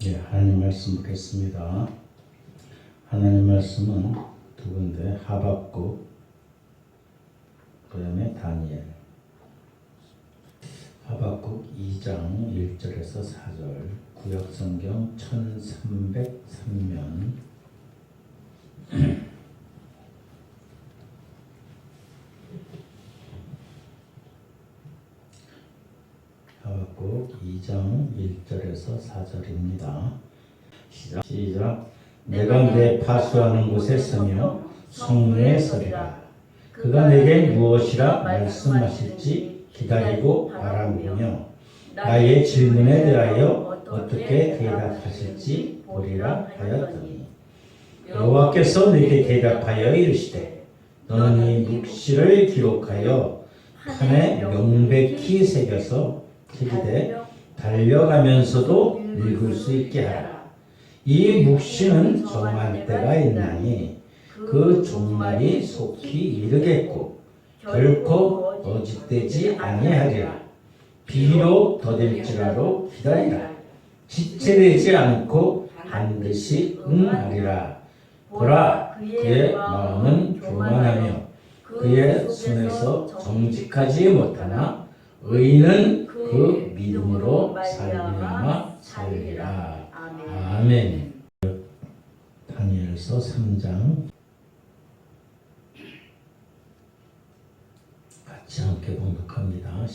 하나님 말씀 보겠습니다. 하나님 말씀은 두 군데, 하박국, 그 다음에 다니엘. 하박국 2장 1절에서 4절, 구약성경 1303면, 하박국 2장 1절에서 4절입니다. 시작. 내가 내 파수하는 곳에 서며 성문에 서리라. 그가 내게 무엇이라 말씀하실지 기다리고 바라보며 나의 질문에 대하여 어떻게 대답하실지 보리라 하였더니, 여호와께서 내게 대답하여 이르시되, 너는 이 묵시를 기록하여 판에 명백히 새겨서 책이되 달려가면서도 읽을 수 있게 하라. 이 묵시는 종말 때가 있나니 그 종말이 속히 이르겠고 결코 어짓되지 아니하리라. 비록 더딜지라도 기다리라. 지체되지 않고 반드시 응하리라. 보라, 그의 마음은 교만하며 그의 손에서 정직하지 못하나 의인은 그 믿음으로 살리라. 아멘. 다니엘서 3장 같이 함께 봉독합니다.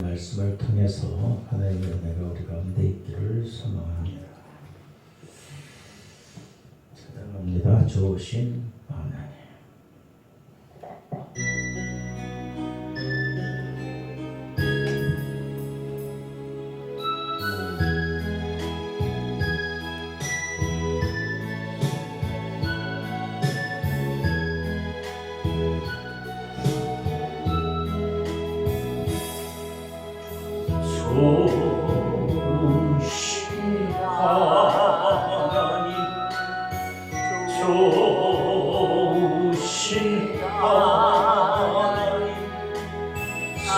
말씀을 통해서 하나님의 은혜가 우리 가운데 있기를 소망합니다. 찬양합니다. 좋으신 하나님. 좋으신 하나님, 좋으신 하나님, 참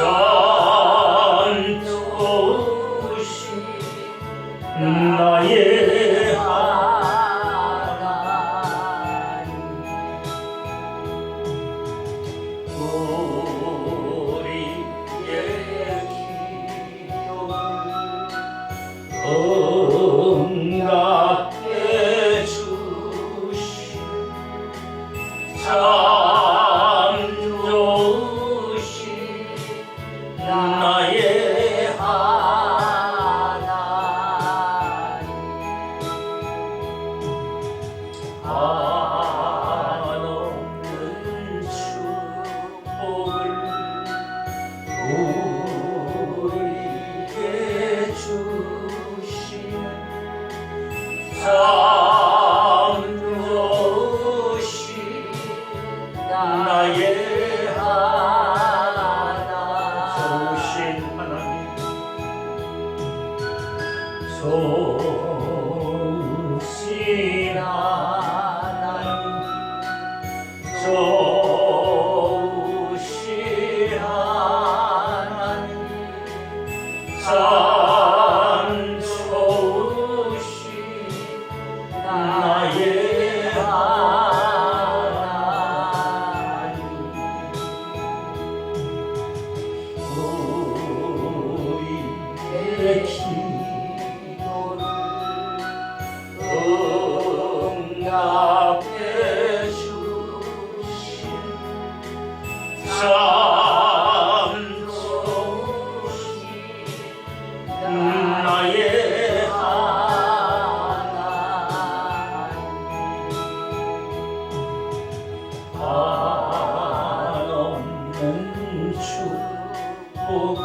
좋으신 나의 하나님, 우리의 응답해 주신 참 좋으신 나의 하나님, 한없는 축복을 우리에게 주신 참 좋으신 나의 하나님, 좋으신 하나님, 좋으신 하나님, 좋으신 하나님, 참 좋으신 나의 하나님, 우리의 기도를 응답해 주신 참 좋으신 나의 하나님, 한없는 축복을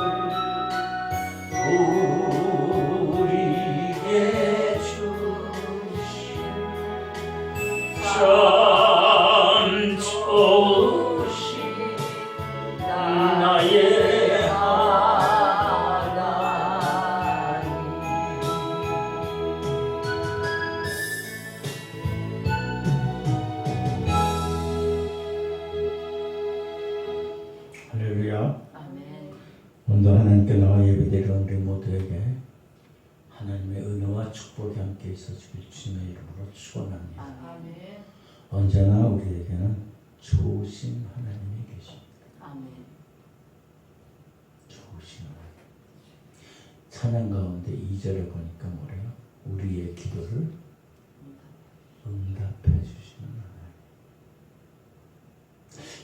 우리에게 주신 참 좋으신 나의 오늘도 하나님께 나와 예배드리는 우리 모두에게 하나님의 은혜와 축복이 함께 있어 주길 주님의 이름으로 축원합니다. 아멘. 언제나 우리에게는 좋으신 하나님이 계십니다. 아멘. 좋으신 하나님. 찬양 가운데 2절에 보니까 뭐래요? 우리의 기도를 응답해 주시는 하나님.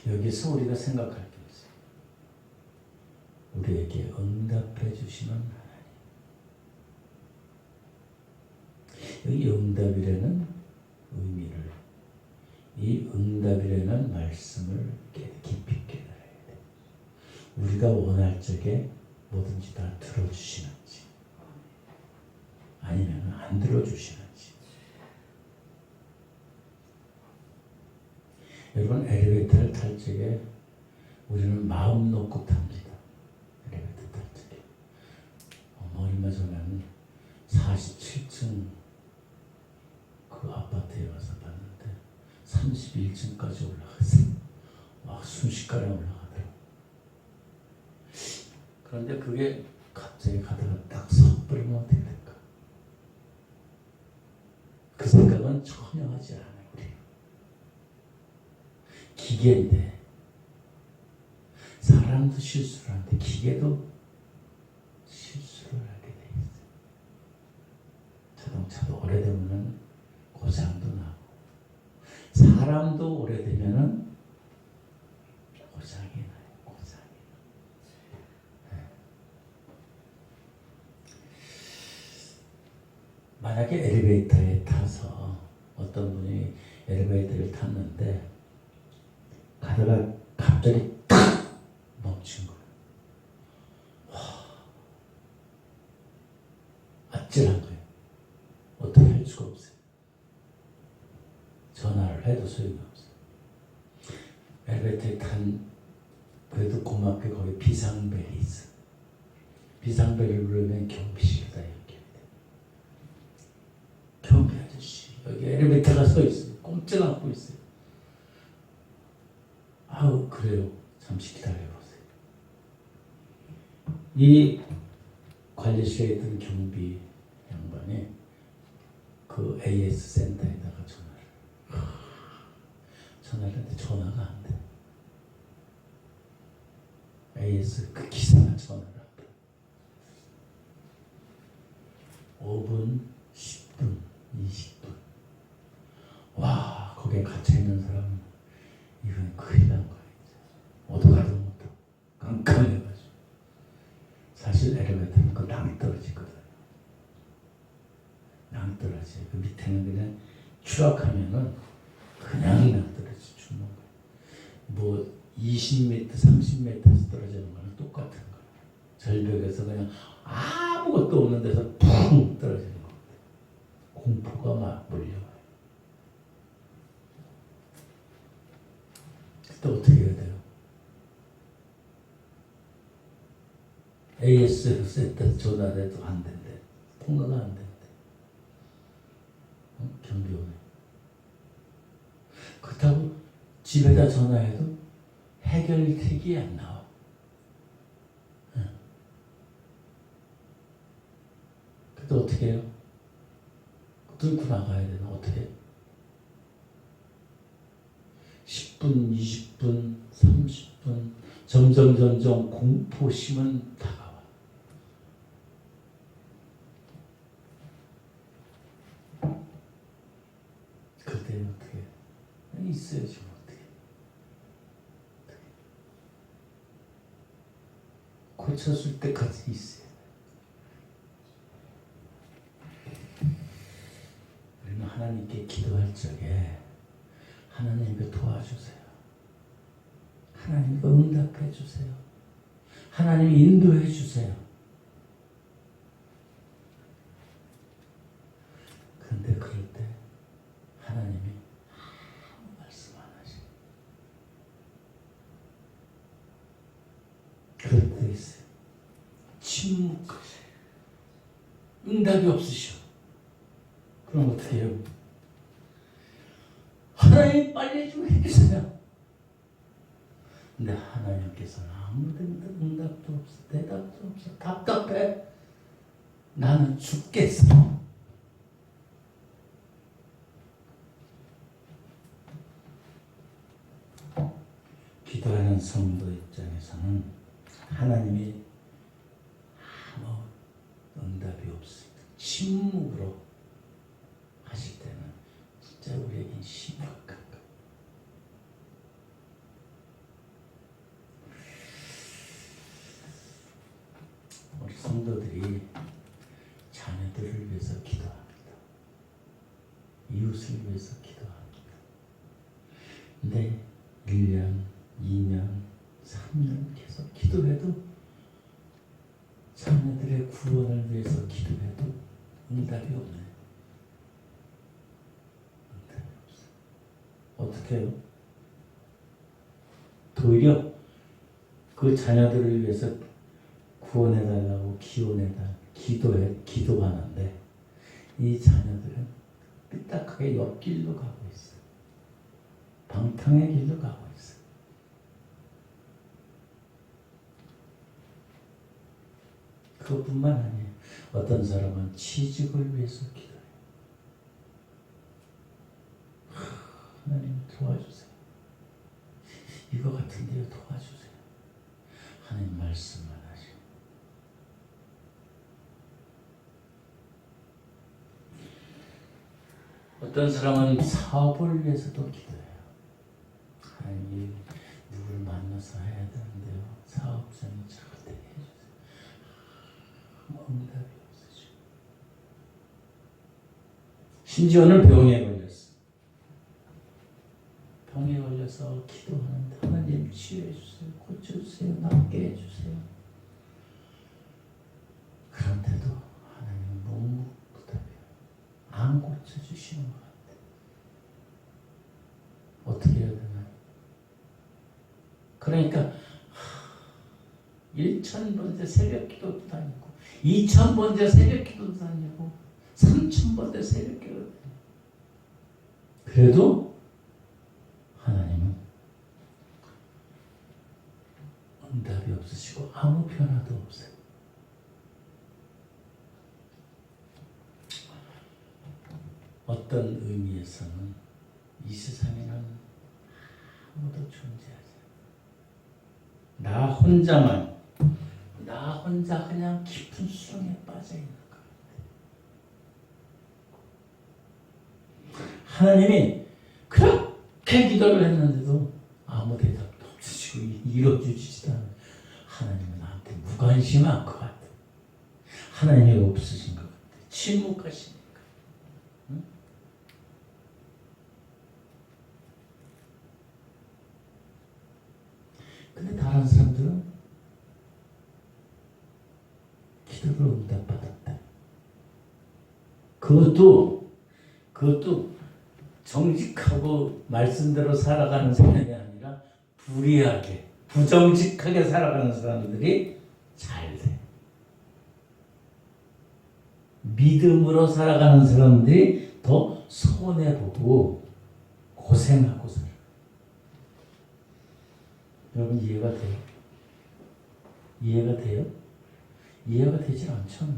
여기서 우리가 생각할 게 있어요. 우리에게 응답해 주시는 하나님. 이 응답이라는 의미를, 이 응답이라는 말씀을 깊이 깨달아야 돼. 우리가 원할 적에 뭐든지 다 들어주시는지 아니면 안 들어주시는지. 여러분, 엘리베이터를 탈 적에 우리는 마음 놓고 탑니다. 엘리베이터 탈 적에 얼마 전에는 47층 그 아파트에 와서 봤는데 31층까지 올라갔어요. 막 순식간에 올라가더라고요. 그런데 그게 갑자기 가다가 딱 섣버리면 어떻게 될까? 그 생각은 전혀 하지 않아요. 우리 기계인데, 사람도 실수를 하는데 기계도 실수를 하게 돼 있어요. 자동차도 오래되면 고장도 나고, 사람도 오래되면 고장이 나요. 고장이 나. 만약에 엘리베이터에 타서 어떤 분이 엘리베이터를 탔는데 가다가 갑자기 탁 멈춘 거예요. 아찔한 거예요. 어떻게 할 수가 없어요. 전화를 해도 소용이 없어요. 엘리베이터에 그래도 고맙게 거기 비상벨이 있어. 비상벨을 누르면 경비실에다 연결이 돼. 경비 아저씨, 여기 엘리베이터가 서 있어요. 꼼짝 않고 있어요. 아우, 그래요. 잠시 기다려보세요. 이 관리실에 있던 경비 양반이 그 AS 센터에다가 전화를 했는데 전화가 안 돼. AS 그 기사가 전화를 안 돼. 5분, 10분, 20분. 와, 거기에 갇혀있는 사람은 이건 큰일 난 거야. 어디 가도 못하고 깜깜해가지고. 사실 엘리베이터는 그 낭떠러지거든. 낭떠러지. 그 밑에는 그냥 추락하면은 그냥 낭떠러지 죽는 거야. 뭐 20m, 30m에서 떨어지는 거는 똑같은 거야. 절벽에서 그냥 아무것도 없는 데서 푹 떨어지는 거야. 공포가 막 몰려와요. 그때 어떻게 해야 돼요? AS 센터 전화해도 안 된대. 통화가 안 된대. 경비원에. 그렇다고 집에다 전화해도 해결책이 안 나와. 그때 어떻게 해요? 뚫고 나가야 되나? 어떻게? 10분, 20분, 30분 점점 공포심은 다가와. 그때는 어떻게 해요? 있어야지 어떻게. 고쳤을 때까지 있어요. 우리는 하나님께 기도할 적에 하나님께 도와주세요. 하나님께 응답해 주세요. 하나님 인도해 주세요. 그런데 그럴 때 하나님이 아무 말씀 안 하시고, 그럴 때 있어요. 침묵하세요. 응답이 없으셔. 그럼 어떻게 해요? 하나님 빨리 좀 해주세요. 근데 하나님께서는 아무 응답도 없어, 대답도 없어, 답답해. 나는 죽겠어. 기도하는 성도 입장에서는 하나님이 아무 응답이 없으니까 침묵으로 하실 때는 진짜 우리에겐 심각한 거예요. 우리 성도들이 자녀들을 위해서 기도합니다. 이웃을 위해서 기도합니다. 근데 1년, 2년, 3년 계속 기도해도 자녀들의 구원을 위해서 기도해도 응답이 없네. 응답이 없어. 어떻게 해요? 도리어 그 자녀들을 위해서 구원해달라고 기도하는데 이 자녀들은 삐딱하게 옆길로 가고 있어. 방탕의 길로 가고 있어. 그것뿐만 아니에요. 어떤 사람은 취직을 위해서 기도해요. 하나님 도와주세요. 이거 같은데요, 도와주세요. 하나님 말씀만 하시고. 어떤 사람은 사업을 위해서도 기도해요. 하나님, 누구를 만나서 해야 되는데요. 사업장이 잘 되게 해주세요. 응답이 없으시고. 심지어는 병에 걸렸어. 병에 걸려서 기도하는데 하나님 치유해주세요. 고쳐주세요. 낫게 해주세요. 그런데도 하나님은 묵묵부답이에요. 안 고쳐주시는 것 같아요. 어떻게 해야 되나요? 그러니까 1,000번째 새벽 기도도 다니고 2,000번째 새벽 기도도 다니고 3,000번째 새벽 기도도 다니고 그래도 하나님은 응답이 없으시고 아무 변화도 없어요. 어떤 의미에서는 이 세상에는 아무도 존재하지 않아요. 나 혼자 그냥 깊은 수렁에 빠져 있는 것 같아요. 하나님이 그렇게 기도를 했는데도 아무 대답도 없으시고 이뤄주시지도 않아요. 하나님은 나한테 무관심한 것 같아요. 하나님이 없으신 것 같아요. 침묵하시니까. 응? 근데 다른 사람들은 기도를 응답받았다. 그것도 정직하고 말씀대로 살아가는 사람이 아니라 불의하게, 부정직하게 살아가는 사람들이 잘 돼. 믿음으로 살아가는 사람들이 더 손해보고 고생하고 살아요. 여러분 이해가 돼요? 이해가 돼요? 이해가 되지 않잖아.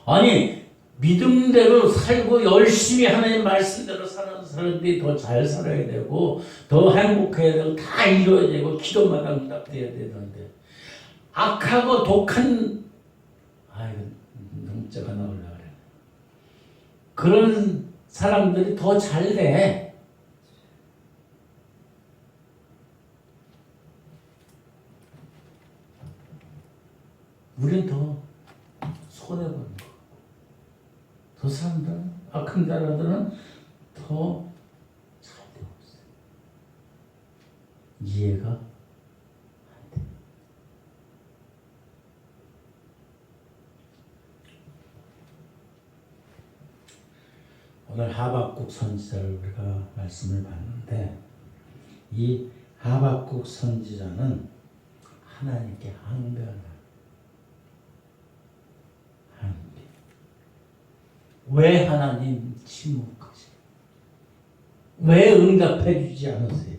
아니 믿음대로 살고 열심히 하나님 말씀대로 사는 사람들이 더 잘 살아야 되고 더 행복해야 되고 다 이뤄야 되고 기도마다 응답돼야 되는데 악하고 독한 능자가 나오려고 그래. 그런 사람들이 더 잘 돼. 우린 더 손해보는 거. 저 사람들은, 악한 자들은 더 잘 되고 있어요. 이해가 안 돼. 오늘 하박국 선지자를 우리가 말씀을 봤는데 이 하박국 선지자는 하나님께 항변을 왜 하나님 침묵하세요? 왜 응답해 주지 않으세요?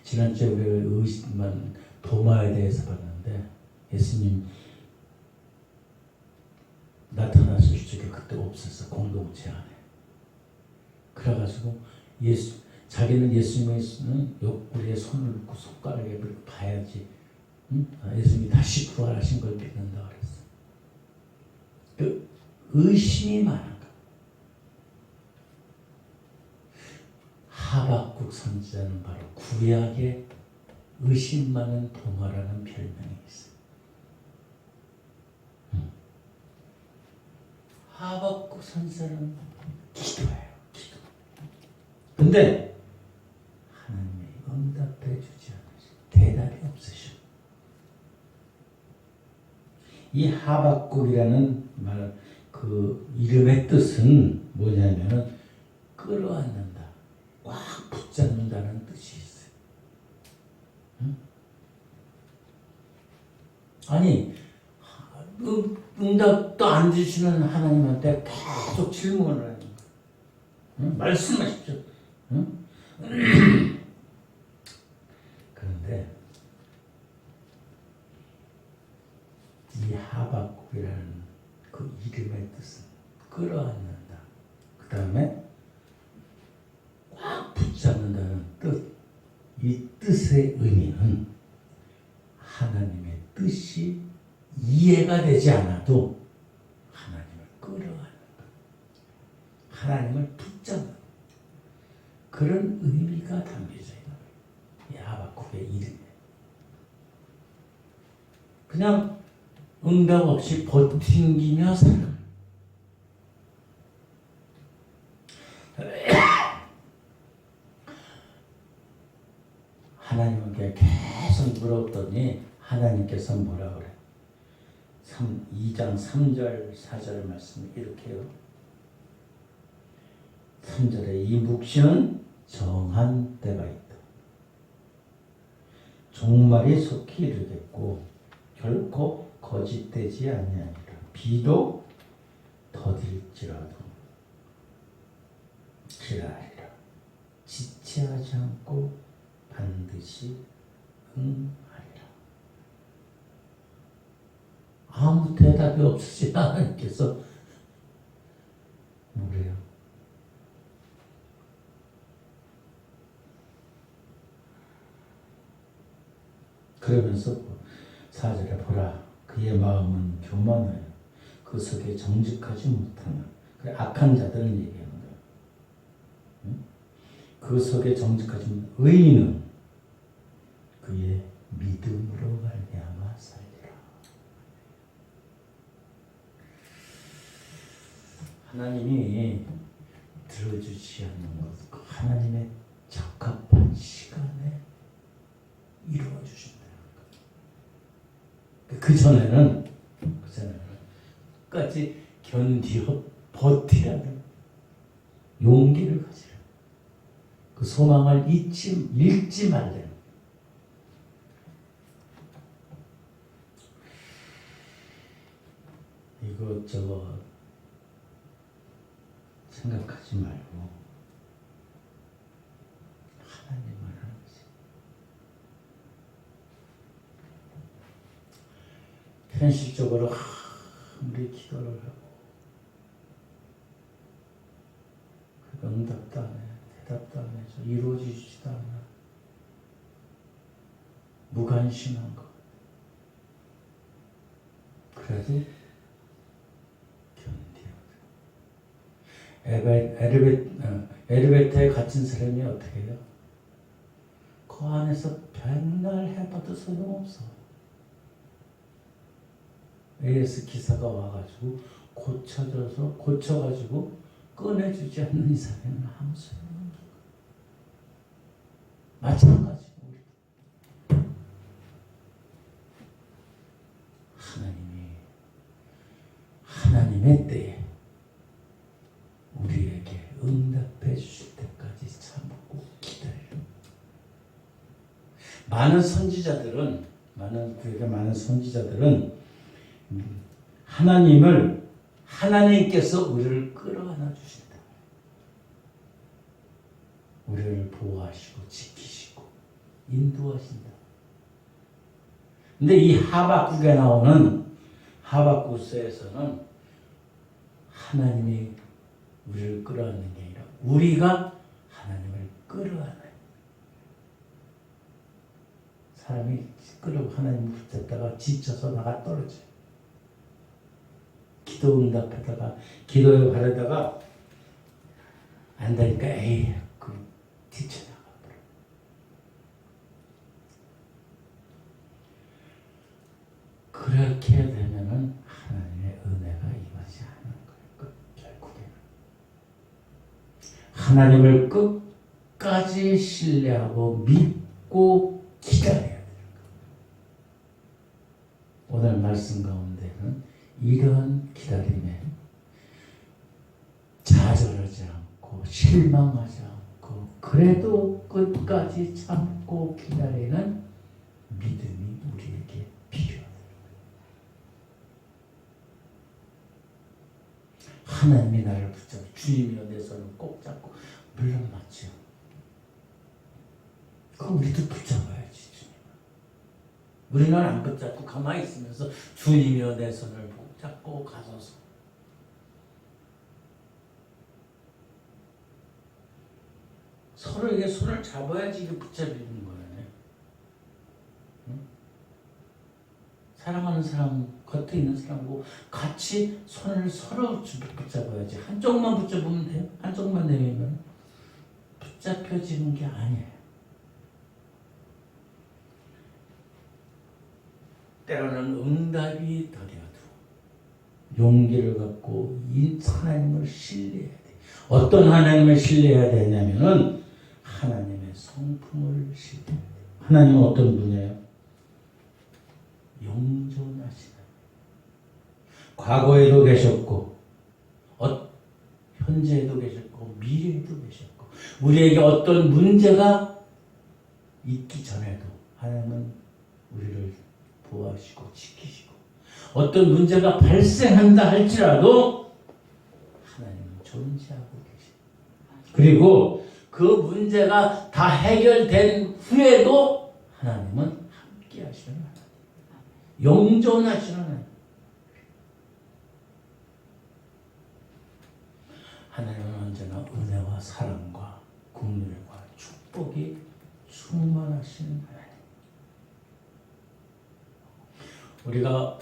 지난주에 우리가 의심만 도마에 대해서 봤는데 예수님 나타나실 적에 그때 없었어. 공동체 안에. 그래가지고 자기는 예수님의 옆구리에 손을 넣고 손가락에 이렇게 봐야지 예수님이 다시 부활하신 걸 믿는다 그랬어. 그 의심이 많은 거. 하박국 선지자는 바로 구약에 의심 많은 도마라는 별명이 있어요. 하박국 선지자는 기도해요. 기도. 근데 하나님이 응답해 주지 않으셔. 대답이 없으셔. 이 하박국이라는 말, 그 이름의 뜻은 뭐냐면은 끌어안는다, 꽉 붙잡는다는 뜻이 있어요. 응? 아니 응답도 안 주시는 하나님한테 계속 질문을 하는 거예요. 응? 말씀하십시오. 응? 그런데 이 하박국이라는 그 이름의 뜻은 끌어안는다. 그 다음에 꽉 붙잡는다는 뜻. 이 뜻의 의미는 하나님의 뜻이 이해가 되지 않아도 하나님을 끌어안는 것. 하나님을 붙잡는 그런 의미가 담겨져 있는 거예요. 이 하박국의 이름에. 그냥 응답 없이 버팅기며 살아가는. 하나님께 계속 물었더니 하나님께서 뭐라 그래? 2장 3절 4절 말씀이 이렇게요. 3절에 이 묵시는 정한 때가 있다. 종말이 속히 이르겠고 결코 거짓되지 아니하니라. 비도 더딜지라도 기다리라. 지체하지 않고 반드시 응하리라. 아무 대답이 없으시 하나님께서 뭐래요? 그러면서 4절에 보라 그의 마음은 교만하여 그 속에 정직하지 못하나. 그래, 악한 자들을 얘기하는 거예요. 응? 그 속에 정직하지 못한 의인은 그의 믿음으로 말미암아 살리라. 하나님이 들어주지 않는 것, 하나님의 적합한 시간에 이루어 주신다는 것. 그 전에는 끝까지 견디어 버티라는 용기를 가지라. 그 소망을 잃지 말라는. 이것저것 생각하지 말고 하나님만 하는 거지. 현실적으로 아무리 기도를 하고 응답도 안 해, 대답도 안 해서 이루어지지도 않아. 무관심한 것. 그래도 엘리베이터에 갇힌 사람이 어떻게 해요? 그 안에서 백날 해봐도 소용없어. AS 기사가 와가지고 고쳐가지고 꺼내주지 않는 이상에는 아무 소용없는 거야. 마찬가지고 우리도. 하나님의 때에 우리에게 응답해 주실 때까지 참고 기다려. 많은 선지자들은 하나님께서 우리를 끌어안아 주신다. 우리를 보호하시고 지키시고 인도하신다. 근데 이 하박국에 나오는 하박국서에서는 하나님이 우리를 끌어안는 게 아니라 우리가 하나님을 끌어안아요. 사람이 하나님을 붙잡다가 지쳐서 나가 떨어져요. 기도 응답하다가 기도에 바르다가 안 되니까 에이 그 뒤쳐나가 버려. 그렇게 되면은 하나님의 은혜가 임하지 않는 거예요. 결국에는 하나님을 끝까지 신뢰하고 믿고 기다려야 돼요. 오늘 말씀 가운데는 이런 기다림에 좌절하지 않고 실망하지 않고 그래도 끝까지 참고 기다리는 믿음이 우리에게 필요해요. 하나님이 나를 붙잡고 주님이여 내 손을 꼭 잡고 물론 맞죠. 그럼 우리도 붙잡아야지. 우리는 안 붙잡고 가만히 있으면서 주님이여 내 손을 붙잡고 가소서. 서로에게 손을 잡아야지 이게 붙잡히는 거네. 응? 사랑하는 사람, 겉에 있는 사람하고 같이 손을 서로 붙잡아야지. 한쪽만 붙잡으면 돼요? 한쪽만 내밀면 붙잡혀지는 게 아니에요. 때로는 응답이 더뎌도 용기를 갖고 이 하나님을 신뢰해야 돼. 어떤 하나님을 신뢰해야 되냐면은 하나님의 성품을 신뢰해야 돼. 하나님은 어떤 분이에요? 영존하시는. 과거에도 계셨고, 현재에도 계셨고, 미래에도 계셨고, 우리에게 어떤 문제가 있기 전에도 하나님은 우리를 보호하시고 지키시고 어떤 문제가 발생한다 할지라도 하나님은 존재하고 계십니다. 그리고 그 문제가 다 해결된 후에도 하나님은 함께 하시는 하나님. 영존하시는 하나님. 하나님은 언제나 은혜와 사랑과 긍휼과 축복이 충만하신 하나님. 우리가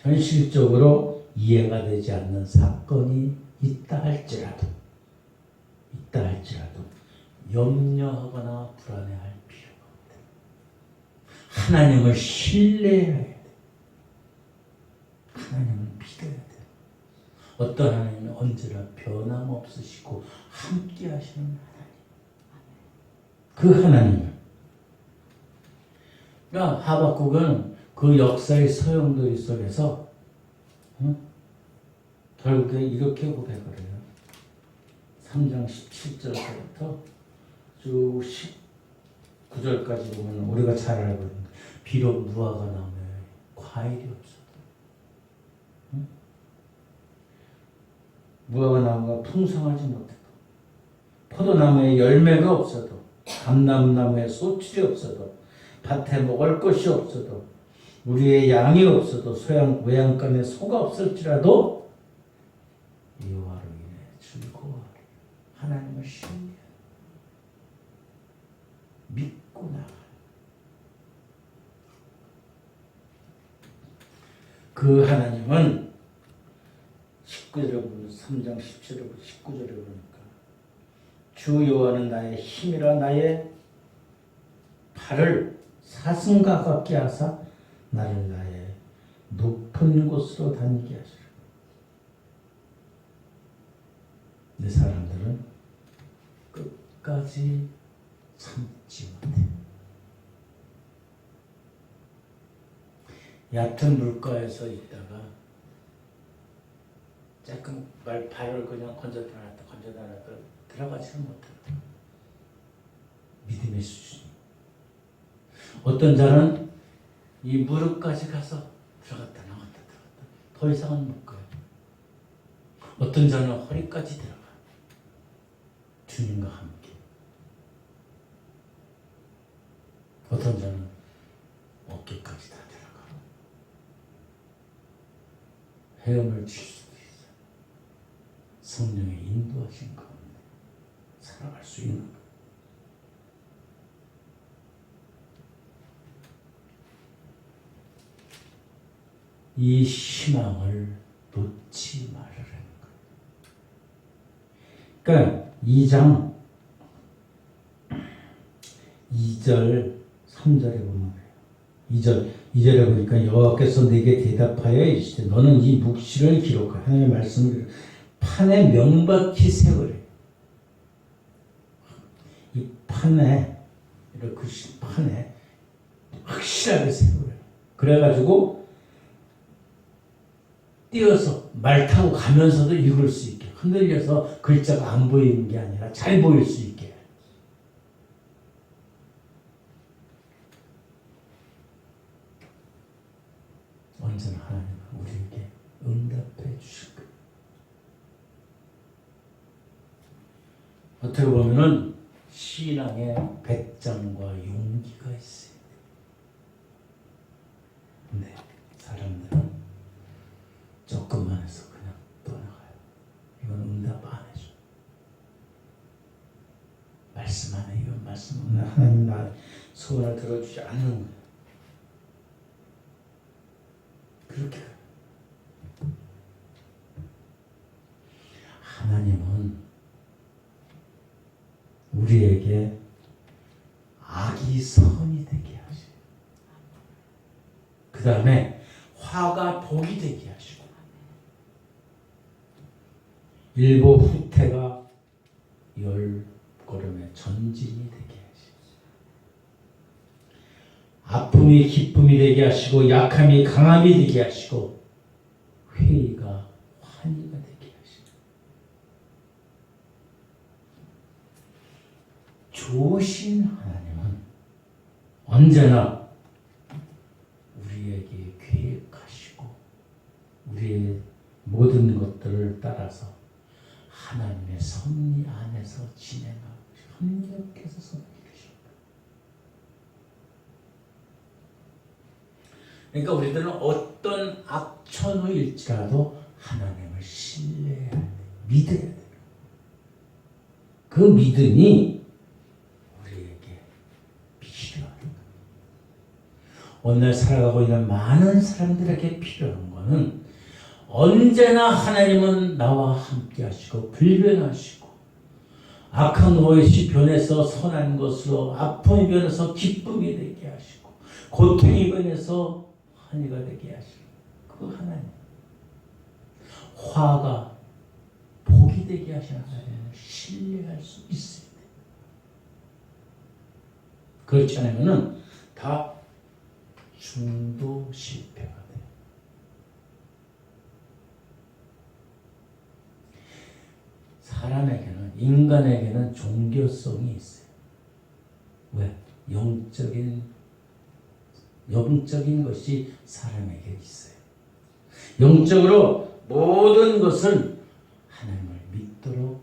현실적으로 이해가 되지 않는 사건이 있다 할지라도 염려하거나 불안해할 필요가 없다. 하나님을 신뢰해야 돼. 하나님을 믿어야 돼. 어떤 하나님은 언제나 변함없으시고 함께 하시는 하나님. 그 하나님을. 그러니까 하박국은 그 역사의 소용돌이 속에서 결국에 이렇게 고백을 해요. 3장 17절부터 쭉 19절까지 보면 우리가 잘 알고 있는 비록 무화과 나무에 과일이 없어도 무화과 나무가 풍성하지 못해도 포도나무에 열매가 없어도 감람나무에 소출이 없어도 밭에 먹을 것이 없어도 우리의 양이 없어도 외양간에 소가 없을지라도 여호와로 인해 즐거워하리. 하나님을 신뢰하라. 믿고 나가라. 그 하나님은 19절에 보면 3장 17절부터 19절에 보니까 주 여호와는 나의 힘이라 나의 발을 사슴과 같게 하사 나를 나의 높은 곳으로 다니게 하시라. 내 사람들은 끝까지 참지 못해. 얕은 물가에서 있다가 조금 발을 그냥 건져다 놨다 들어가지는 못한다. 믿음의 수준. 어떤 자는 이 무릎까지 가서 들어갔다 나갔다 더 이상은 못 가요. 어떤 자는 허리까지 들어가. 주님과 함께. 어떤 자는 어깨까지 다 들어가고 헤엄을 칠 수도 있어요. 성령의 인도하신 가운데 살아갈 수 있는 거예요. 이 희망을 놓지 말으라는 거예요. 그러니까 2장 2절 3절에 보면 그래요. 2절에 보니까 여호와께서 내게 대답하여 이르시되 너는 이 묵시를 기록하여 하나님의 말씀을 판에 명백히 세우래. 이 판에 이렇게 판에 확실하게 세우래. 그래가지고 뛰어서 말 타고 가면서도 읽을 수 있게, 흔들려서 글자가 안 보이는 게 아니라 잘 보일 수 있게. 언제나 하나님은 우리에게 응답해 주실 거예요. 어떻게 보면은 신앙의 배짱과 용기가 있어요. 근데 사람들은 조금만 해서 그냥 떠나가요. 이건 응답 안 해줘. 말씀 안 해. 이건 말씀 없는 하나님 나 소원을 들어주지 않는 거예요. 그렇게 하나님은 우리에게 악이 선이 되게 하시고 그 다음에 화가 복이 되게 하시고 일보 후퇴가 열 걸음의 전진이 되게 하시고 아픔이 기쁨이 되게 하시고 약함이 강함이 되게 하시고 회의가 환희가 되게 하시고 좋으신 하나님은 언제나 우리에게 계획하시고 우리의 모든 것들을 따라서 하나님의 섭리 안에서 진행하고 협력해서 섬기십니다. 그러니까 우리들은 어떤 악천후일지라도 하나님을 신뢰해야 돼, 믿어야 돼. 그 믿음이 우리에게 필요한 거예요. 오늘 살아가고 있는 많은 사람들에게 필요한 것은 언제나 하나님은 나와 함께 하시고 불변하시고 악한 것이 변해서 선한 것으로 아픔이 변해서 기쁨이 되게 하시고 고통이 변해서 환희가 되게 하시고 그 하나님 화가 복이 되게 하시는 하나님을 신뢰할 수 있어야 돼요. 그렇지 않으면 다 중도 실패가 돼요. 사람에게는 인간에게는 종교성이 있어요. 왜? 영적인 것이 사람에게 있어요. 영적으로 모든 것을 하나님을 믿도록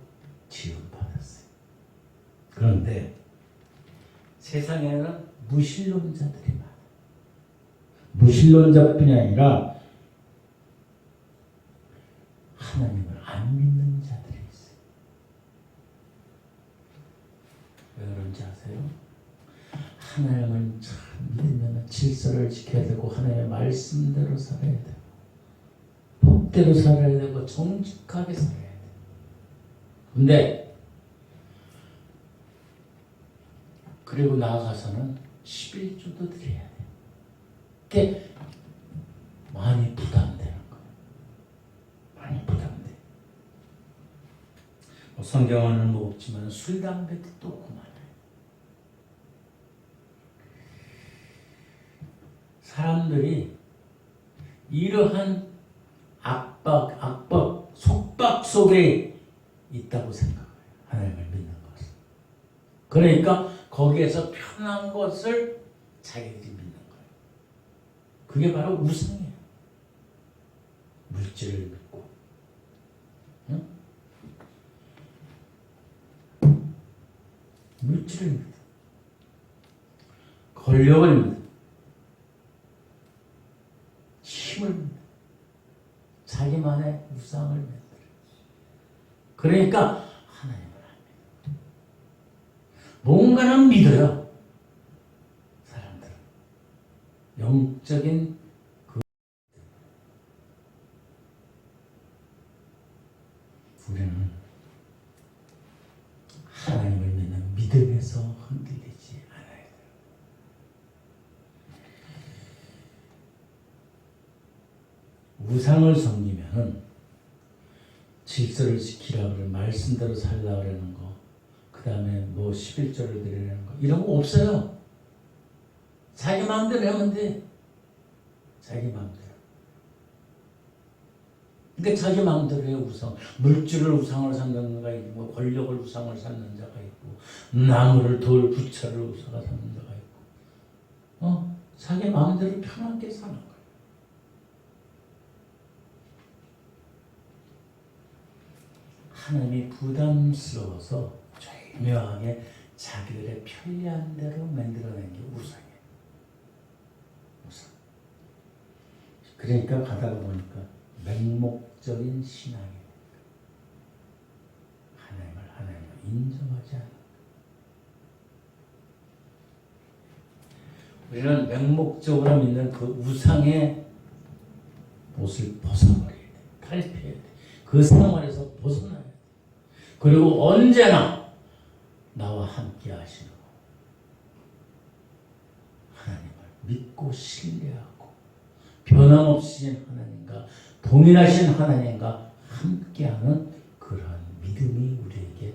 지원받았어요. 그런데 세상에는 무신론자들이 많아요. 무신론자뿐이 아니라 하나님을 안 믿는 자들이 있어요. 왜 그런지 아세요? 하나님을 참 믿으면 질서를 지켜야 되고 하나님의 말씀대로 살아야 되고 법대로 살아야 되고 정직하게 살아야 돼요. 근데 그리고 나아가서는 11조도 드려야 돼요. 그게 많이 부담되는 거예요. 많이 부담돼. 성경은 뭐 없지만 술, 담배도 또 그만해. 사람들이 이러한 압박, 속박 속에 있다고 생각해요. 하나님을 믿는 것은. 그러니까 거기에서 편한 것을 자기들이 믿는 거예요. 그게 바로 우상이에요. 물질을 믿고. 응? 물질을 믿어. 권력을 믿어. 힘을 믿어. 자기만의 우상을 만들어. 그러니까 하나님을 안 믿어. 뭔가는 믿어요. 사람들은. 영적인 우리는 하나님을 믿는 믿음에서 흔들리지 않아야 돼요. 우상을 섬기면은 질서를 지키라 그래, 말씀대로 살라 그러는 거, 그 다음에 뭐 11조를 드리라는 거, 이런 거 없어요. 자기 마음대로 하면 돼. 자기 마음대로. 그러니까 자기 마음대로 해. 우상, 물질을 우상으로 삼는 자가 있고, 권력을 우상으로 삼는 자가 있고, 나무를, 돌, 부처를 우상으로 삼는 자가 있고, 자기 마음대로 편하게 사는 거예요. 하나님이 부담스러워서 절묘하게 자기들의 편리한 대로 만들어낸 게 우상이에요. 우상. 그러니까 가다가 보니까 맹목적인 신앙이에요. 하나님을 인정하지 않는 우리는 맹목적으로 믿는 그 우상의 옷을 벗어버려야 돼. 탈피해야 돼. 그 생활에서 벗어나야 돼. 그리고 언제나 나와 함께 하시는 하나님을 믿고 신뢰하고 변함없으신 하나님과 동일하신 하나님과 함께하는 그러한 믿음이 우리에게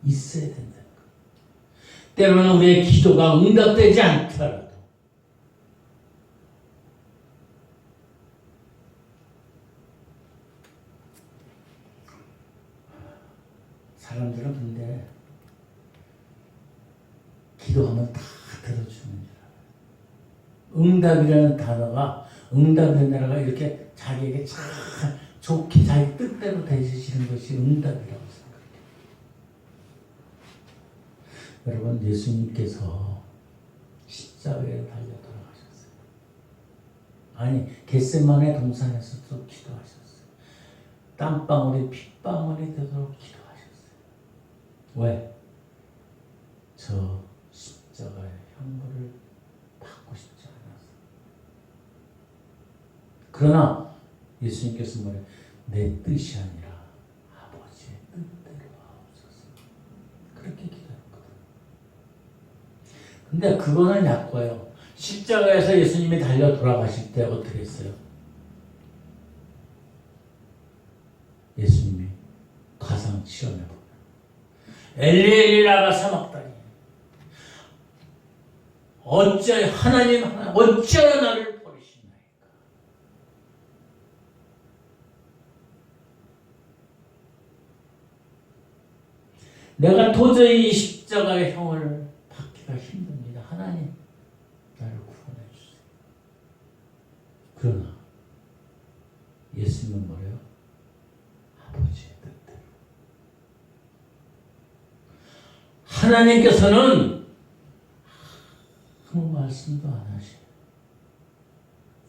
있어야 된다는 거예요. 때로는 우리의 기도가 응답되지 않더라도 사람들은 근데 기도하면 다 들어주는 줄 알아요. 응답이라는 단어가 이렇게 자기에게 잘 좋게 자기 뜻대로 되시는 것이 응답이라고 생각해요. 여러분, 예수님께서 십자가에 달려 돌아가셨어요. 아니, 겟세마네 동산에서도 기도하셨어요. 땀방울이 핏방울이 되도록 기도하셨어요. 왜? 저 십자가의 형벌을 받고 싶지 않았어요. 그러나 예수님께서 뭐래요? 내 뜻이 아니라 아버지의 뜻대로 하옵소서. 그렇게 기도했거든요. 근데 그거는 약과요. 십자가에서 예수님이 달려 돌아가실 때 어떻게 했어요? 예수님이 가상 시험해보고 엘리 엘리 라마 사막다니 하나님 어찌하여 나를 버리시나이까. 내가 도저히 이 십자가의 형을 받기가 힘듭니다. 하나님 나를 구원해 주세요. 그러나 예수님은 뭐래요? 아버지의 뜻대로. 하나님께서는 아무 말씀도 안 하셔요.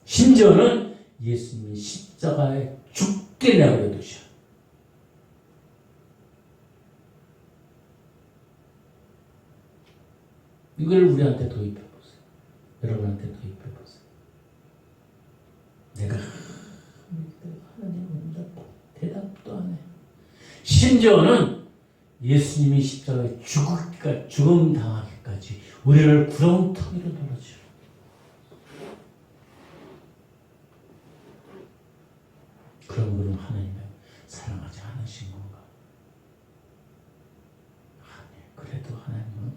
심지어는 예수님이 십자가에 죽게 내버려 두셔. 이걸 우리한테 도입해 보세요. 여러분한테 도입해 보세요. 내가 하나님 대답도 안 해. 심지어는 예수님이 십자가에 죽음 당하기까지 우리를 구렁텅이로 돌아줘. 그런 분은 하나님을 사랑하지 않으신 건가? 아니, 그래도 하나님은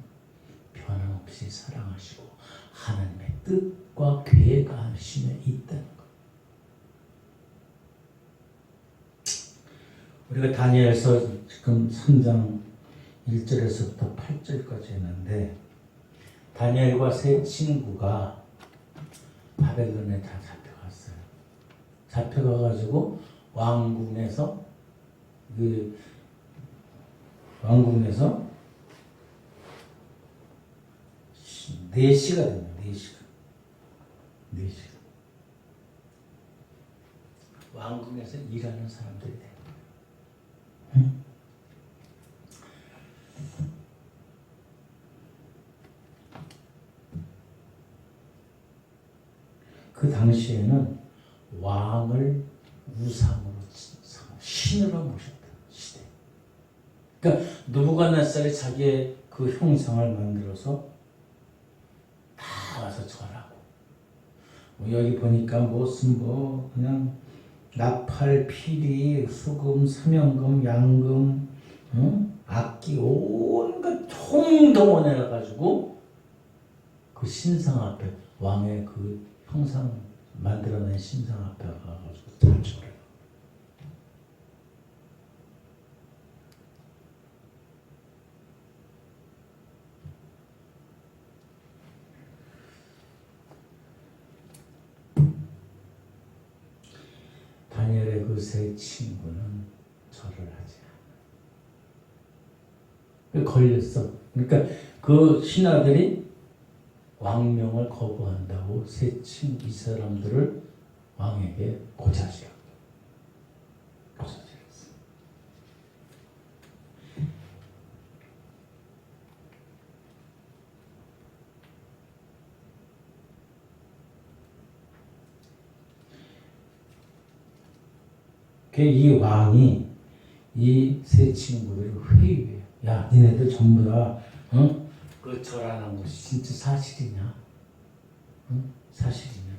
변함없이 사랑하시고 하나님의 뜻과 계획하심에 있다는 것. 우리가 다니엘서 지금 3장 1절에서부터 8절까지 했는데 다니엘과 세 친구가 바벨론에 다 잡혀갔어요. 잡혀가가지고 왕궁에서 4시가 됩니다. 4시간. 4시간. 왕궁에서 일하는 사람들이 돼. 응? 그 당시에는 왕을 우상으로 신으로 모셨다 시대. 그러니까 느부갓네살이 자기의 그 형상을 만들어서 다 와서 절하고. 여기 보니까 무슨 그냥 나팔, 피리, 수금, 삼연금, 양금, 악기 온갖 총동원해 가지고 그 신상 앞에 왕의 그 형상 만들어낸 신상 앞에 가가지고 잘 절해요. 다니엘의 그 세 친구는 절을 하지 않아. 걸렸어. 그러니까 그 신하들이 왕명을 거부한다고 이 사람들을 왕에게 고자질했어. 이 왕이 이 세 친구들을 회유해. 야, 니네들 전부 다, 그 절하는 것이 진짜 사실이냐? 사실이냐?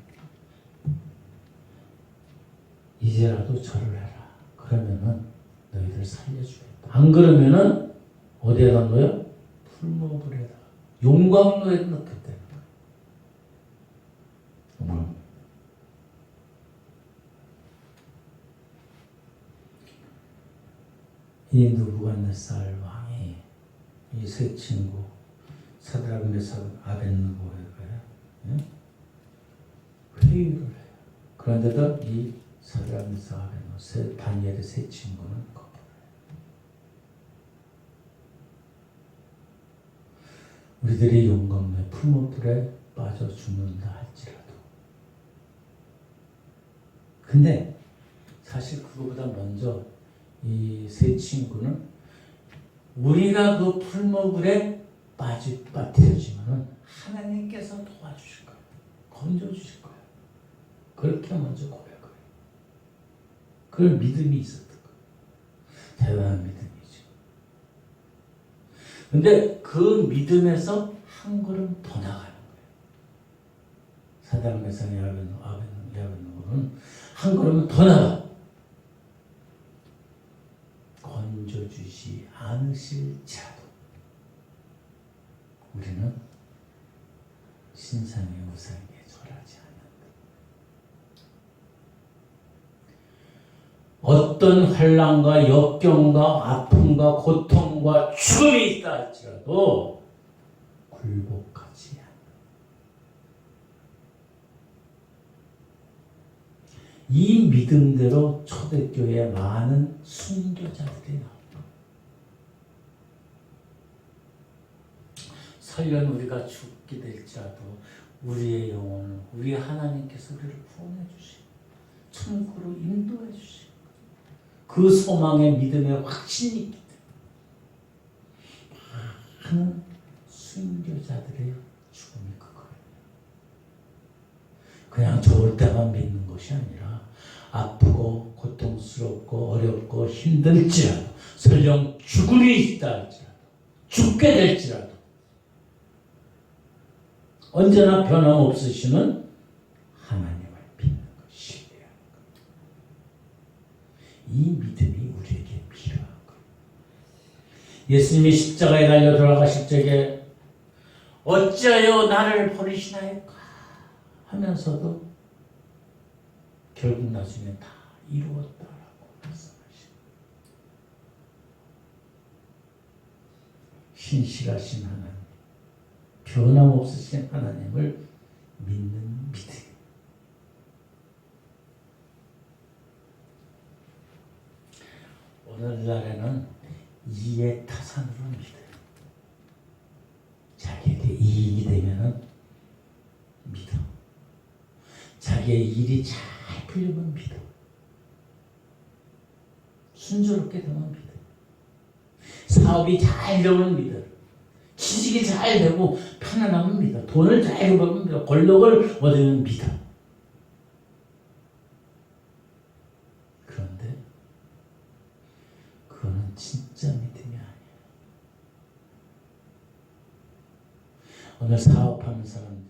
이제라도 절을 해라. 그러면은 너희들 살려주겠다. 안 그러면은 어디에다 넣어요? 풀무불에다, 용광로에 넣겠다는 거야. 이 느부갓네살 왕이 이 세 친구 사드락, 메삭, 아벳느고에게 회유를 해요. 그런데도 이 사드락, 메삭, 아벳느고 다니엘의 세 친구는 거부해요. 우리들이 용광로에 풀무불에 빠져 죽는다 할지라도, 근데 사실 그거보다 먼저 이 세 친구는 우리가 그 풀무불에 빠뜨려지면은 하나님께서 도와주실 거예요. 건져주실 거예요. 그렇게 먼저 고백을 해요. 그런 믿음이 있었던 거예요. 대단한 믿음이죠. 근데 그 믿음에서 한 걸음 더 나가는 거예요. 사드락, 메삭, 아벳느고는 한 걸음 더 나가. 건져주지 않으실지라도 우리는 신상의 우상에 절하지 않는다. 어떤 환난과 역경과 아픔과 고통과 죽음이 있다 할지라도 굴복하지 않는다. 이 믿음대로 초대교회에 많은 순교자들이 나옵니다. 설령 우리가 죽게 될지라도 우리의 영혼을 우리 하나님께서 우리를 구원해 주시고 천국으로 인도해 주시고 그 소망의 믿음의 확신이 있기 때문에 많은 순교자들의 죽음이 그거예요. 그냥 좋을 때만 믿는 것이 아니라 아프고 고통스럽고 어렵고 힘들지라도, 설령 죽음이 있다 할지라도, 죽게 될지라도 언제나 변함없으시는 하나님을 믿는 것이 신뢰하는 것. 이 믿음이 우리에게 필요한 것. 예수님이 십자가에 달려 돌아가실 적에 어찌하여 나를 버리시나이까 하면서도 결국 나중에 다 이루었다라고 말씀하십니다. 신실하신 하나님, 변함없으신 하나님을 믿는 믿음. 오늘날에는 이해타산으로 믿어요. 자기에게 이익이 되면은 자기의 일이 잘 풀리면 믿어. 순조롭게 되면 믿어. 사업이 잘 되면 믿어. 취직이 잘 되고 편안하면 믿어. 돈을 잘 벌면 믿어. 권력을 얻으면 믿어. 그런데 그거는 진짜 믿음이 아니야. 오늘 사업하는 사람들이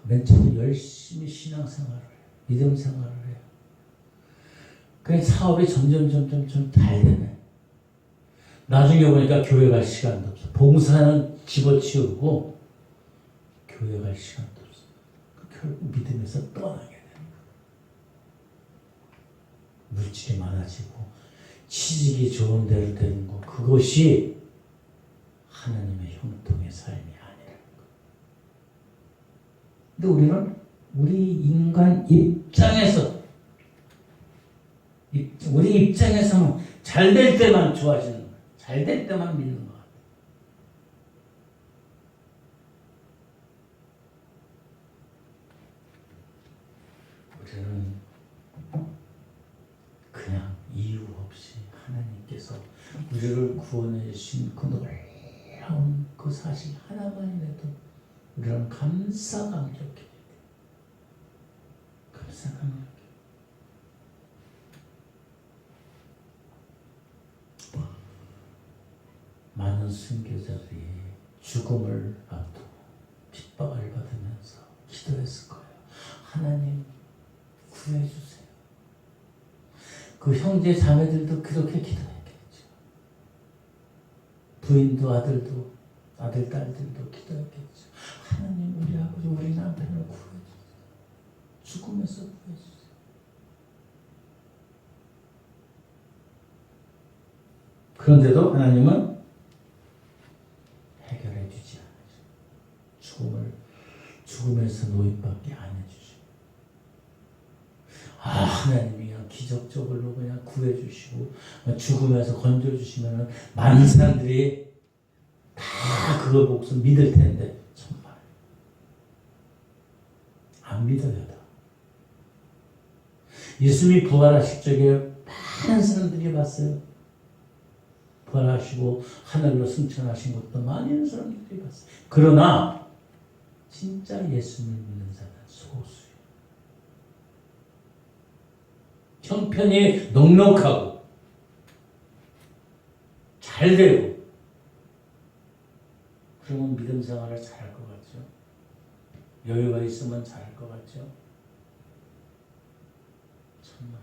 맨 처음에 열심히 신앙생활을 해요. 믿음 생활을 해요. 그냥 사업이 점점 잘 되네. 나중에 보니까 교회 갈 시간도 없어. 봉사는 집어치우고 교회 갈 시간도 없어. 결국 믿음에서 떠나게 되는 거야. 물질이 많아지고 취직이 좋은 데로 되는 거, 그것이 하나님의 형통의 삶이 아니라는 거야. 근데 우리는 우리 인간 입장에서, 우리 입장에서는 잘 될 때만 좋아지는 거야. 잘 될 때만 믿는 것 같아. 우리는 그냥 이유 없이 하나님께서 우리를 구원해 주신 그 놀라운 그 사실 하나만이라도 우리는 감사감격해야 돼. 감사감격. 많은 순교자들이 죽음을 앞두고 핍박을 받으면서 기도했을 거예요. 하나님 구해주세요. 그 형제 자매들도 그렇게 기도했겠죠. 부인도 아들도 아들 딸들도 기도했겠죠. 하나님 우리 아버지 우리 남편을 구해주세요. 죽음에서 구해주세요. 그런데도 하나님은 해결해 주지 않으셔. 죽음에서 노임받게 안 해주셔. 하나님이 그냥 기적적으로 그냥 구해주시고 죽음에서 건져주시면 많은 사람들이 다 그거 보고서 믿을 텐데 정말 안 믿어요. 다. 예수님이 부활하실 적에 많은 사람들이 봤어요. 부활하시고 하늘로 승천하신 것도 많은 사람들이 봤어요. 그러나 진짜 예수님을 믿는 자는 소수예요. 형편이 넉넉하고 잘 되고 그러면 믿음 생활을 잘할 것 같죠? 여유가 있으면 잘할 것 같죠? 정말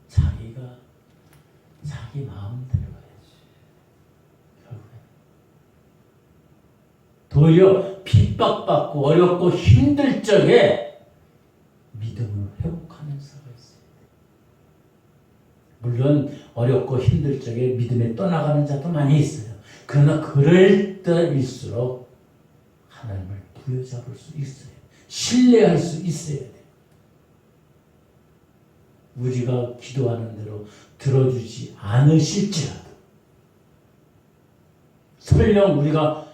자기가 자기 마음대로 해야지. 결국에 도리어 핍박받고 어렵고 힘들 적에 믿음을 회복하는 자가 있어요. 물론 어렵고 힘들 적에 믿음에 떠나가는 자도 많이 있어요. 그러나 그럴 때일수록 하나님을 부여잡을 수 있어요. 신뢰할 수 있어야 돼요. 우리가 기도하는 대로 들어주지 않으실지라도 설령 우리가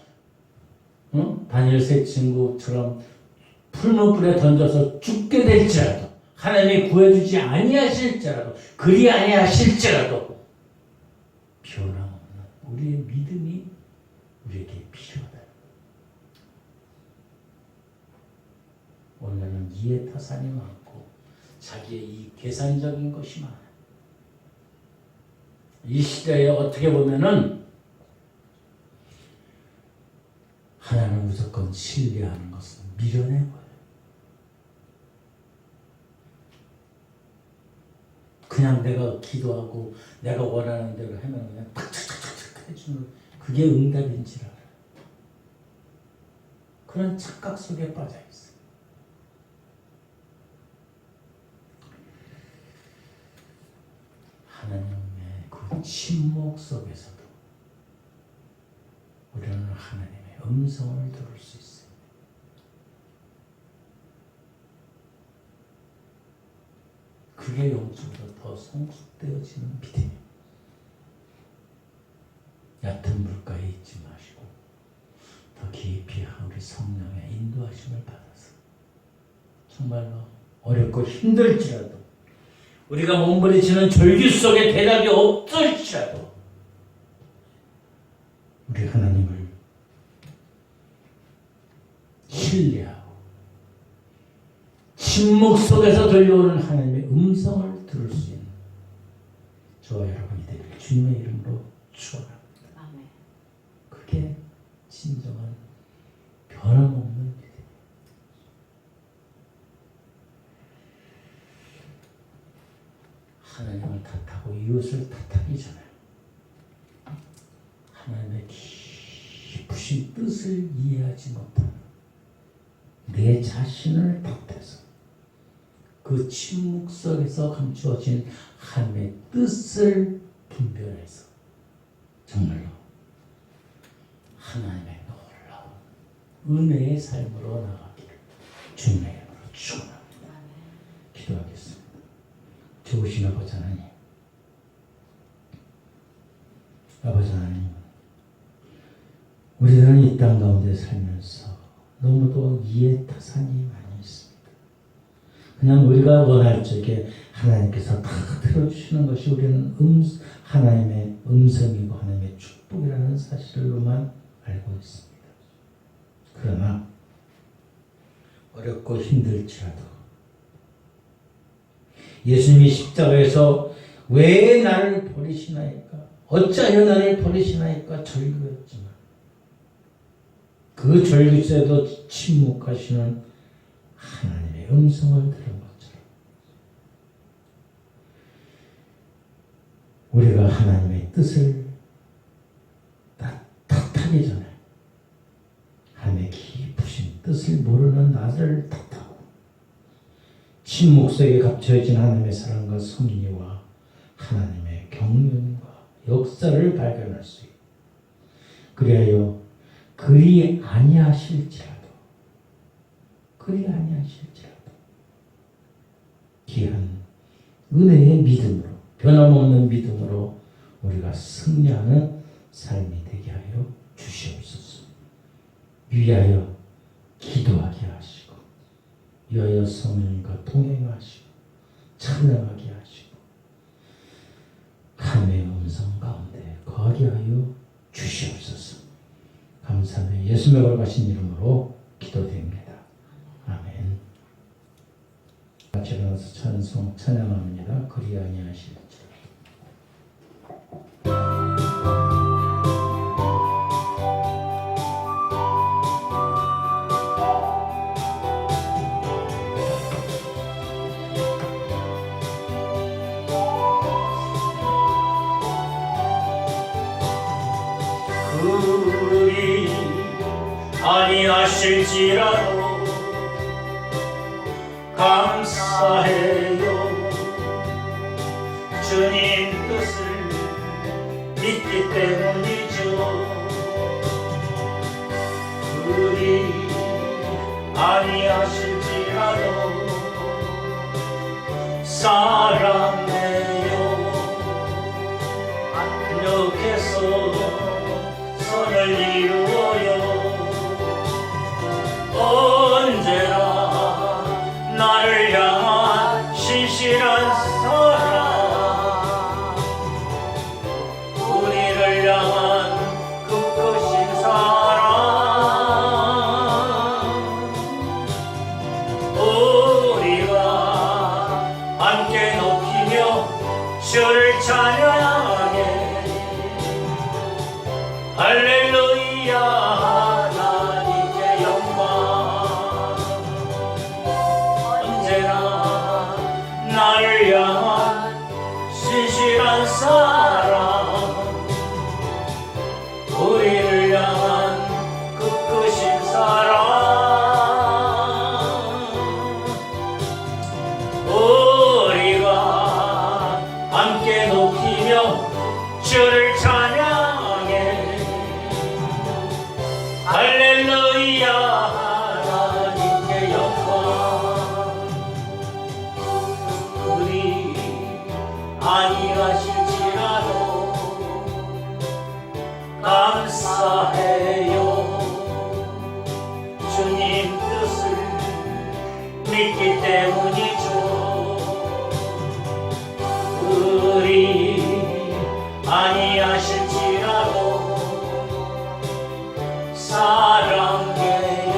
다니엘 세 친구처럼 푸른 불에 던져서 죽게 될지라도 하나님이 구해주지 아니하실지라도 그리 아니하실지라도 변함없는 우리의 믿음이 우리에게 필요하다. 오늘은 이해타산이 많고 자기의 이 계산적인 것이 많아요. 이 시대에 어떻게 보면은 하나님을 무조건 신뢰하는 것은 미련해보여요. 그냥 내가 기도하고 내가 원하는 대로 하면 그냥 탁탁탁탁 해주는 그게 응답인 줄 알아요. 그런 착각 속에 빠져 있어요. 하나님의 그 침묵 속에서도 우리는 하나님의 음성을 들을 수 있어요. 그게 영적으로 더 성숙되어지는 믿음이에요. 얕은 물가에 있지 마시고 더 깊이 우리 성령의 인도하심을 받아서 정말로 어렵고 힘들지라도 우리가 몸부림치는 절규 속에 대답이 없을지라도 우리 하나님을 신뢰하고 침묵 속에서 들려오는 하나님의 음성을 들을 수 있는 저와 여러분이 되길 주님의 이름으로 축원합니다. 아멘. 그게 진정한 변함없는 믿음. 하나님을 탓하고 이웃을 탓하기 전에 하나님의 깊으신 뜻을 이해하지 못하는 내 자신을 탓해서 그 침묵 속에서 감추어진 하나님의 뜻을 분별해서 정말로 하나님의 놀라운 은혜의 삶으로 나가기를 주님의 이름으로 축원합니다. 기도하겠습니다. 좋으신 아버지 하나님, 아버지 하나님, 우리들은 이 땅 가운데 살면서 너무도 이해타산이 많이 있습니다. 그냥 우리가 원할 적에 하나님께서 다 들어주시는 것이 우리는 하나님의 음성이고 하나님의 축복이라는 사실로만 알고 있습니다. 그러나 어렵고 힘들지라도 예수님이 십자가에서 왜 나를 버리시나이까? 어찌하여 나를 버리시나이까? 절규였지만 그 절규에도 침묵하시는 하나님의 음성을 들은 것처럼 우리가 하나님의 뜻을 탓하기 전에 하나님의 깊으신 뜻을 모르는 나를 탓하고 침묵 속에 갇혀진 하나님의 사랑과 섭리와 하나님의 경륜과 역사를 발견할 수 있고 그리하여 그리 아니하실지라도 귀한 은혜의 믿음으로 변함없는 믿음으로 우리가 승리하는 삶이 되게 하여 주시옵소서. 위하여 기도하게 하시고 위하여 성령과 동행하시고 찬양하게 하시고 하나님의 음성 가운데 거하게 하여 주시옵소서. 감사하며 예수님의 거룩하신 이름으로 기도드립니다. 아멘. 같이 일어나서 찬송 찬양합니다. 그리 아니하실지. 그리 아니하실지라도 감사해요. 주님 뜻을 믿기 때문이죠. 그리 아니하실지라도 사랑해요. 누께서 선을 이루어요. 언제나 나를 향한 신실한 사랑, 우리를 향한 굳건신 사랑, 우리가 함께 높이며 주를 찬양하게. 할렐루야 하나님께 영광. 언제나 나를 주님 뜻을 믿기 때문이죠. 우리 아니하실지라도 사랑해요.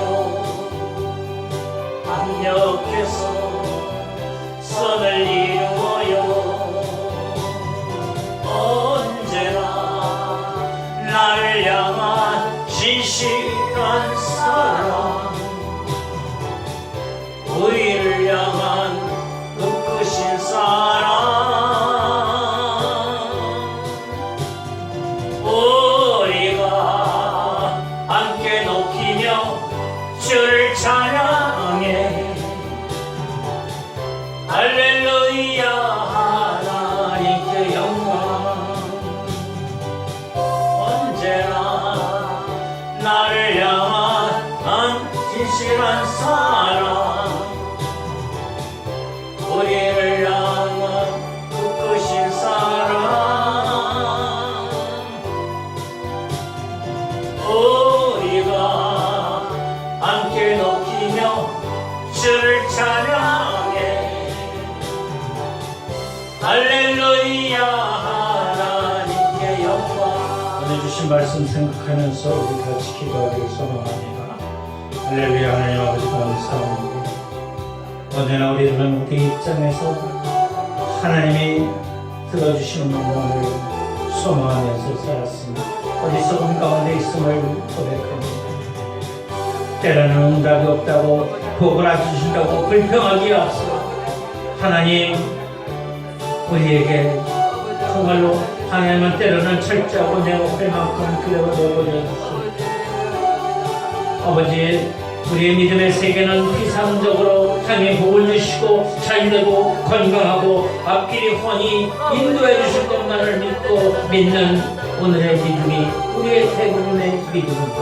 합력해서 선을 이루어요. 언제나 나를 향한 진실한 사랑, 우리를 향한 끝끝인 사랑, 우리가 함께 높이며 주를 찬양해. 할렐루야, 하나님께 영광. 언제나 나를 향한 진실한 사랑, 우리를 향한 끝끝인 사랑, 우리가 함께 높이며 주를 찬양해. 할렐루야, 하나님께 영광. 오늘 주신 말씀 생각하면서 우리 같이 기도하기를 소망합니다. 할렐루야. 하나님 아버지 감사합니다. 언제나 우리들은 우리 입장에서 하나님이 들어주시는 명령을 소망하면서 살았습니다. 어디서든 가운데 있음을 고백합니다. 때로는 응답이 없다고 복을 안 주신다고 불평하기에 앞서 하나님, 우리에게 정말로 하나님은 때로는 철저하고 내어할 만큼 그대로 내버려 주시고, 아버지, 우리의 믿음의 세계는 피상적으로 하나님의 복을 주시고 잘되고 건강하고 앞길이 훤히 인도해 주실 것만을 믿고 믿는 오늘의 믿음이 우리의 대부분의 믿음입니다.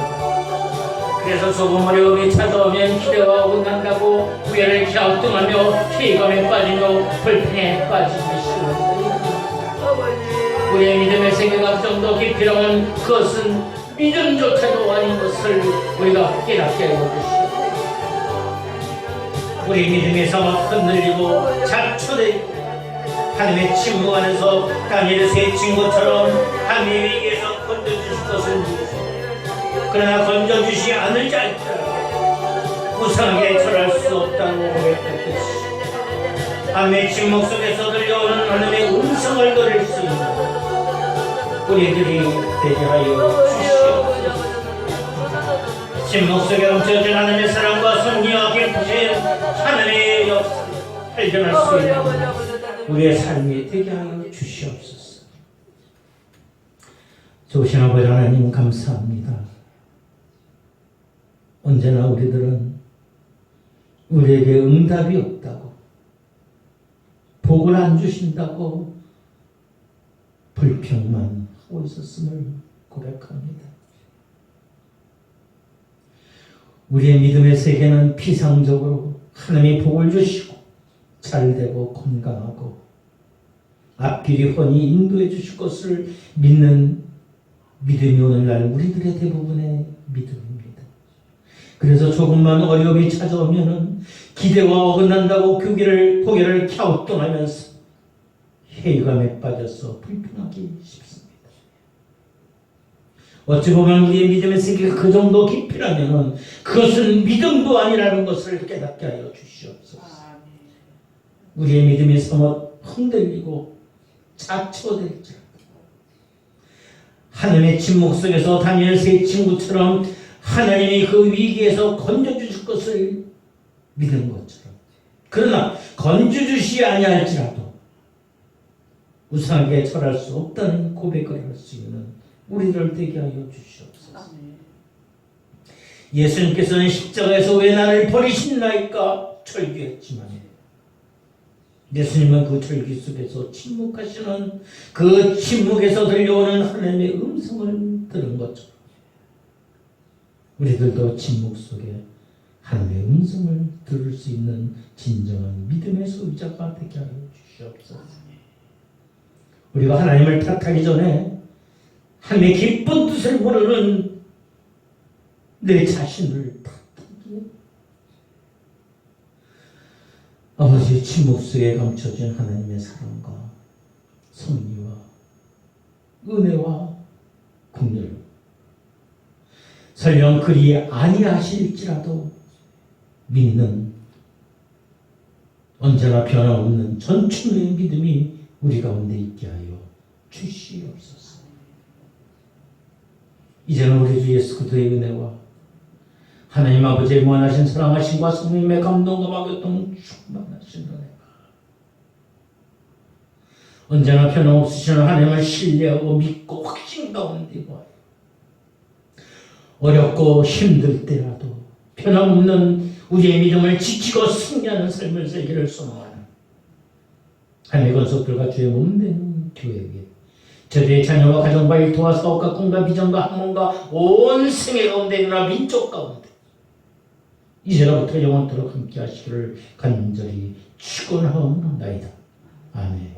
그래서 조금 어려움이 찾아오면 기대와 어긋난다고 후회를 갸우뚱하며 피감에 빠지며 불평에 빠지기 쉬운데, 우리의 믿음의 세계가 좀 더 깊이라면 그것은 믿음조차도 아닌 것을 우리가 깨닫게 해주시오. 우리 믿음에서 흔들리고 자초되고 하나님의 침묵 안에서 다니엘의 세 친구처럼 하나님의 위기에서 건져주실 것을 믿으시오. 그러나 건져주시 않을 자일지라도 무상하게 절할 수 없다고 고백했듯이 하나님의 침묵 속에서 들려오는 하나님의 음성을 들을 수 있는 우리들이 되게 하여 주시옵소서. 침묵 속에 넘쳐진 하나님의 사랑과 섭리와 기쁘신 하나님의 역사를 발견할 수 있는 우리의 삶이 되게 하여 주시옵소서. 좋으신 아버지 하나님 감사합니다. 언제나 우리들은 우리에게 응답이 없다고, 복을 안 주신다고 불평만 하고 있었음을 고백합니다. 우리의 믿음의 세계는 피상적으로 하나님이 복을 주시고 잘되고 건강하고 앞길이 훤히 인도해 주실 것을 믿는 믿음이 오늘날 우리들의 대부분의 믿음입니다. 그래서 조금만 어려움이 찾아오면 기대와 어긋난다고 고개를 갸우뚱하면서 회의감에 빠져서 불평하기 쉽습니다. 어찌 보면 우리의 믿음의 세계가 그 정도 깊이라면 그것은 믿음도 아니라는 것을 깨닫게 하여 주시옵소서. 우리의 믿음이 somewhat 흔들리고 자초될지라도 하나님의 침묵 속에서 다니엘 세 친구처럼 하나님이 그 위기에서 건져주실 것을 믿은 것처럼, 그러나 건져주시 아니할지라도 우상하게 절할 수 없다는 고백을 할 수 있는 우리를 되게 하여 주시옵소서. 예수님께서는 십자가에서 왜 나를 버리신나이까 절규했지만 예수님은 그 절규 속에서 침묵하시는 그 침묵에서 들려오는 하나님의 음성을 들은 것처럼 우리들도 침묵 속에 하나님의 음성을 들을 수 있는 진정한 믿음의 소유자가 되게 하여 주시옵소서. 우리가 하나님을 탓하기 전에 하나님의 기쁜 뜻을 모르는 내 자신을 탓하기 아버지의 침묵 속에 감춰진 하나님의 사랑과 섭리와 은혜와 긍휼, 설령 그리 아니하실지라도 믿는 언제나 변함없는 전충의 믿음이 우리 가운데 있게 하여 주시옵소서. 이제는 우리 주 예수 그리스도의 은혜와 하나님 아버지의 무한하신 사랑하심과 성령의 감동과 막였던 충만하신 은혜가 언제나 변함없으신 하나님을 신뢰하고 믿고 확신 가운데 거하여 어렵고 힘들 때라도 변함없는 우리의 믿음을 지키고 승리하는 삶을 살기를 소망하는 하나님의 건속들과 주의 몸된 교회에 저들의 자녀와 가정과 일터와 사업과 꿈과 비전과 학문과 온 생애 가운데 있는 민족 가운데 이제로부터 영원토록 함께 하시기를 간절히 축원하옵나이다. 아멘.